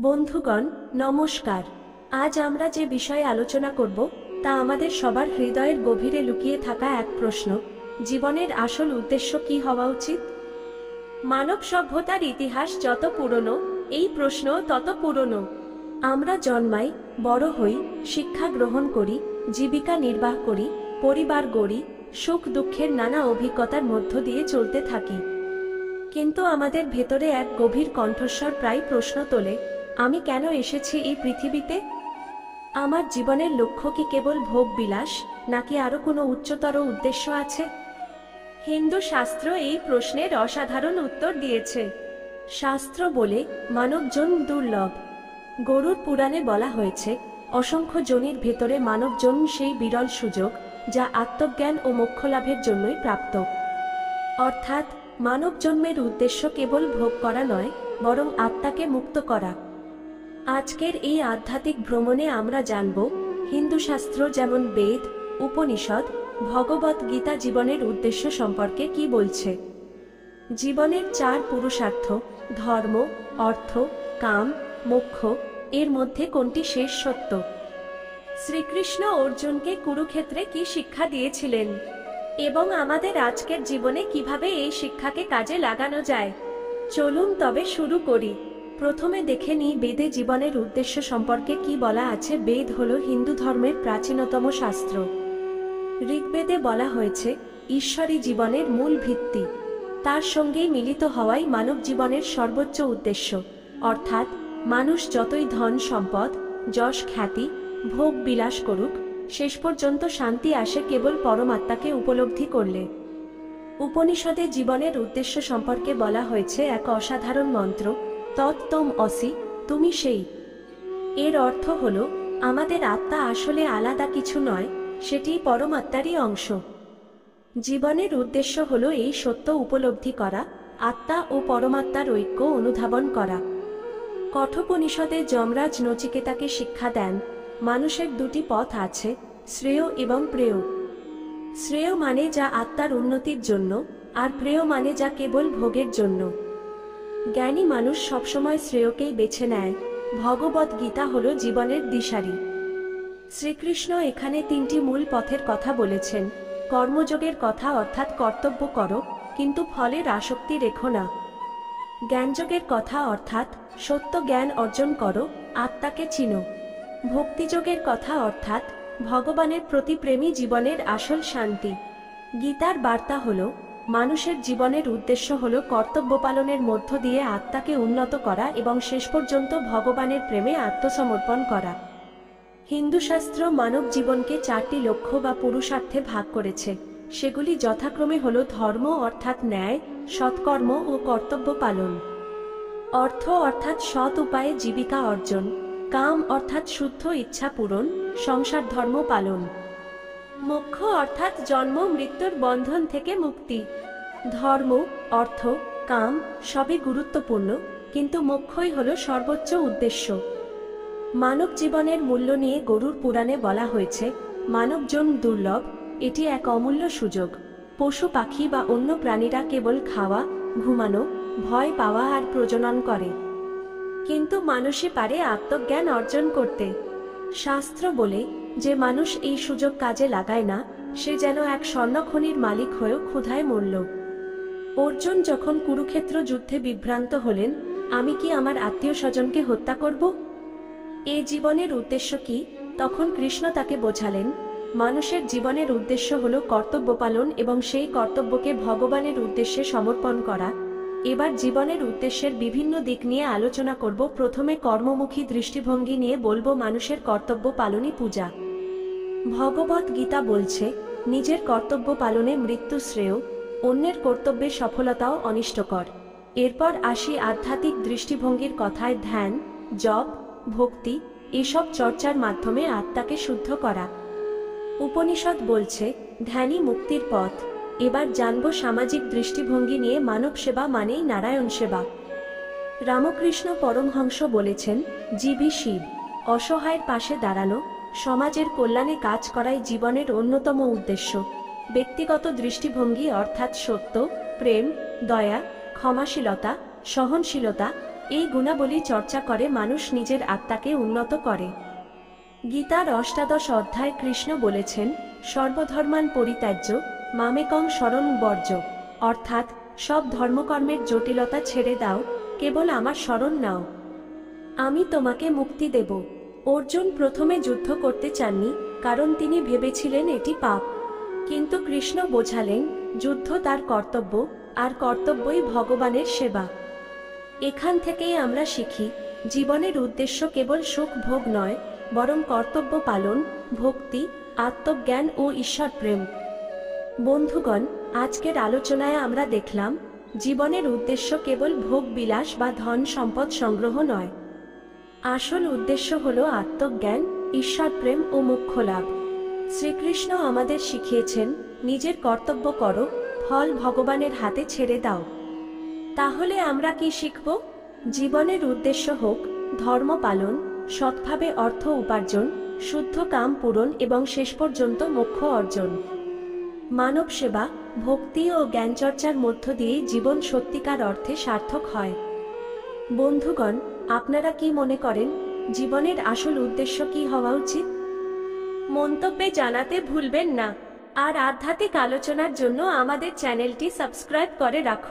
বন্ধুগণ নমস্কার। আজ আমরা যে বিষয়ে আলোচনা করব তা আমাদের সবার হৃদয়ের গভীরে লুকিয়ে থাকা এক প্রশ্ন, জীবনের আসল উদ্দেশ্য কি হওয়া উচিত। মানব সভ্যতার ইতিহাস যত পুরনো, এই প্রশ্ন তত পুরনো। আমরা জন্মাই, বড় হই, শিক্ষা গ্রহণ করি, জীবিকা নির্বাহ করি, পরিবার গড়ি, সুখ দুঃখের নানা অভিজ্ঞতার মধ্য দিয়ে চলতে থাকি। কিন্তু আমাদের ভেতরে এক গভীর কণ্ঠস্বর প্রায় প্রশ্ন তোলে, আমি কেন এসেছি এই পৃথিবীতে? আমার জীবনের লক্ষ্য কি কেবল ভোগ বিলাস, নাকি আরো কোনো উচ্চতর উদ্দেশ্য আছে? হিন্দু শাস্ত্র এই প্রশ্নের অসাধারণ উত্তর দিয়েছে। শাস্ত্র বলে মানব জন্ম দুর্লভ। গরুর পুরাণে বলা হয়েছে, অসংখ্য জনির ভেতরে মানব জন্ম সেই বিরল সুযোগ যা আত্মজ্ঞান ও মোক্ষলাভের জন্যই প্রাপ্ত। অর্থাৎ মানব জন্মের উদ্দেশ্য কেবল ভোগ করা নয়, বরং আত্মাকে মুক্ত করা। আজকের এই আধ্যাত্মিক ভ্রমণে আমরা জানব হিন্দু শাস্ত্র যেমন বেদ, উপনিষদ, ভগবত গীতা জীবনের উদ্দেশ্য সম্পর্কে কি বলছে। জীবনের চার পুরুষার্থ, ধর্ম, অর্থ, কাম, মোক্ষ, এর মধ্যে কোনটি শেষ সত্য? শ্রীকৃষ্ণ অর্জুনকে কুরুক্ষেত্রে কি শিক্ষা দিয়েছিলেন, এবং আমাদের আজকের জীবনে কিভাবে এই শিক্ষাকে কাজে লাগানো যায়। চলুন তবে শুরু করি। প্রথমে দেখে নিই বেদে জীবনের উদ্দেশ্য সম্পর্কে কি বলা আছে। বেদ হল হিন্দু ধর্মের প্রাচীনতম শাস্ত্র। ঋগ্বেদে বলা হয়েছে, ঈশ্বরই জীবনের মূল ভিত্তি, তার সঙ্গেই মিলিত হওয়াই মানব জীবনের সর্বোচ্চ উদ্দেশ্য। অর্থাৎ মানুষ যতই ধন সম্পদ, যশ খ্যাতি, ভোগ বিলাস করুক, শেষ পর্যন্ত শান্তি আসে কেবল পরমাত্মাকে উপলব্ধি করলে। উপনিষদে জীবনের উদ্দেশ্য সম্পর্কে বলা হয়েছে এক অসাধারণ মন্ত্র, তত্ত্বম অসি, তুমি সেই। এর অর্থ হল, আমাদের আত্মা আসলে আলাদা কিছু নয়, সেটি পরমাত্মারই অংশ। জীবনের উদ্দেশ্য হল এই সত্য উপলব্ধি করা, আত্মা ও পরমাত্মার ঐক্য অনুধাবন করা। কঠোপনিষদে যমরাজ নচিকেতাকে শিক্ষা দেন, মানুষের দুটি পথ আছে, শ্রেয় এবং প্রেয়। শ্রেয় মানে যা আত্মার উন্নতির জন্য, আর প্রেয় মানে যা কেবল ভোগের জন্য। জ্ঞানী মানুষ সবসময় শ্রেয়কেই বেছে নেয়। ভগবত গীতা হল জীবনের দিশারি। শ্রীকৃষ্ণ এখানে তিনটি মূল পথের কথা বলেছেন। কর্মযোগের কথা, অর্থাৎ কর্তব্য করো, কিন্তু ফলের আসক্তি রেখো না। জ্ঞানযোগের কথা, অর্থাৎ সত্য জ্ঞান অর্জন করো, আত্মাকে চিনো। ভক্তিযোগের কথা, অর্থাৎ ভগবানের প্রতি প্রেমী জীবনের আসল শান্তি। গীতার বার্তা হল, মানুষের জীবনের উদ্দেশ্য হল কর্তব্য পালনের মধ্য দিয়ে আত্মাকে উন্নত করা এবং শেষ পর্যন্ত ভগবানের প্রেমে আত্মসমর্পণ করা। হিন্দু শাস্ত্র মানব জীবনকে চারটি লক্ষ্য বা পুরুষার্থে ভাগ করেছে। সেগুলি যথাক্রমে হল ধর্ম, অর্থাৎ ন্যায়, সৎকর্ম ও কর্তব্য পালন। অর্থ, অর্থাৎ সৎ উপায়ে জীবিকা অর্জন। কাম, অর্থাৎ শুদ্ধ ইচ্ছা পূরণ, সংসার ধর্ম পালন। মোক্ষ, অর্থাৎ জন্ম মৃত্যুর বন্ধন থেকে মুক্তি। ধর্ম, অর্থ, কাম সবই গুরুত্বপূর্ণ, কিন্তু মোক্ষই হল সর্বোচ্চ উদ্দেশ্য। মানব জীবনের মূল্য নিয়ে গরুর পুরাণে বলা হয়েছে, মানব জন্ম দুর্লভ, এটি এক অমূল্য সুযোগ। পশু পাখি বা অন্য প্রাণীরা কেবল খাওয়া, ঘুমানো, ভয় পাওয়া আর প্রজনন করে, কিন্তু মানুষই পারে আত্মজ্ঞান অর্জন করতে। শাস্ত্র বলে, যে মানুষ এই সুযোগ কাজে লাগায় না, সে যেন এক স্বর্ণখনির মালিক হয়েও ক্ষুধায় মরল। অর্জুন যখন কুরুক্ষেত্র যুদ্ধে বিভ্রান্ত হলেন, আমি কি আমার আত্মীয় স্বজনকে হত্যা করব? এ জীবনের উদ্দেশ্য কি? তখন কৃষ্ণ তাকে বোঝালেন, মানুষের জীবনের উদ্দেশ্য হল কর্তব্য পালন এবং সেই কর্তব্যকে ভগবানের উদ্দেশ্যে সমর্পণ করা। এবার জীবনের উদ্দেশ্যের বিভিন্ন দিক নিয়ে আলোচনা করব। প্রথমে কর্মমুখী দৃষ্টিভঙ্গি নিয়ে বলবো, মানুষের কর্তব্য পালনই পূজা। ভগবত গীতা বলছে, নিজের কর্তব্য পালনে মৃত্যু শ্রেয়, অন্যের কর্তব্যে সফলতাও অনিষ্টকর। এরপর আসি আধ্যাত্মিক দৃষ্টিভঙ্গির কথায়, ধ্যান, জপ, ভক্তি এসব চর্চার মাধ্যমে আত্মাকে শুদ্ধ করা। উপনিষদ বলছে, ধ্যানই মুক্তির পথ। এবার জানব সামাজিক দৃষ্টিভঙ্গি নিয়ে, মানব সেবা মানেই নারায়ণ সেবা। রামকৃষ্ণ পরমহংস বলেছেন, জীবই শিব। অসহায়ের পাশে দাঁড়ানো, সমাজের কল্যাণে কাজ করাই জীবনের অন্যতম উদ্দেশ্য। ব্যক্তিগত দৃষ্টিভঙ্গি, অর্থাৎ সত্য, প্রেম, দয়া, ক্ষমাশীলতা, সহনশীলতা এই গুণাবলী চর্চা করে মানুষ নিজের আত্মাকে উন্নত করে। গীতার অষ্টাদশ অধ্যায় কৃষ্ণ বলেছেন, সর্বধর্মান পরিত্যাজ্য মামেকং শরণ বর্জ্য, অর্থাৎ সব ধর্মকর্মের জটিলতা ছেড়ে দাও, কেবল আমার শরণ নাও, আমি তোমাকে মুক্তি দেব। অর্জুন প্রথমে যুদ্ধ করতে চাননি, কারণ তিনি ভেবেছিলেন এটি পাপ। কিন্তু কৃষ্ণ বোঝালেন, যুদ্ধ তার কর্তব্য, আর কর্তব্যই ভগবানের সেবা। এখান থেকেই আমরা শিখি, জীবনের উদ্দেশ্য কেবল সুখ ভোগ নয়, বরং কর্তব্য পালন, ভক্তি, আত্মজ্ঞান ও ঈশ্বর প্রেম। বন্ধুগণ, আজকের আলোচনায় আমরা দেখলাম, জীবনের উদ্দেশ্য কেবল ভোগ বিলাস বা ধন সম্পদ সংগ্রহ নয়। আসল উদ্দেশ্য হল আত্মজ্ঞান, ঈশ্বর প্রেম ও মোক্ষ লাভ। শ্রীকৃষ্ণ আমাদের শিখিয়েছেন, নিজের কর্তব্য করো, ফল ভগবানের হাতে ছেড়ে দাও। তাহলে আমরা কি শিখব? জীবনের উদ্দেশ্য হোক ধর্ম পালন, সৎভাবে অর্থ উপার্জন, শুদ্ধ কাম পূরণ এবং শেষ পর্যন্ত মোক্ষ অর্জন। মানব সেবা, ভক্তি ও জ্ঞানচর্চার মধ্য দিয়ে জীবন সত্যিকার অর্থে সার্থক হয়। বন্ধুগণ, আপনারা কি মনে করেন, জীবনের আসল উদ্দেশ্য কি হওয়া উচিত? মন্তব্যে জানাতে ভুলবেন না। আর আধ্যাত্মিক আলোচনার জন্য আমাদের চ্যানেলটি সাবস্ক্রাইব করে রাখুন।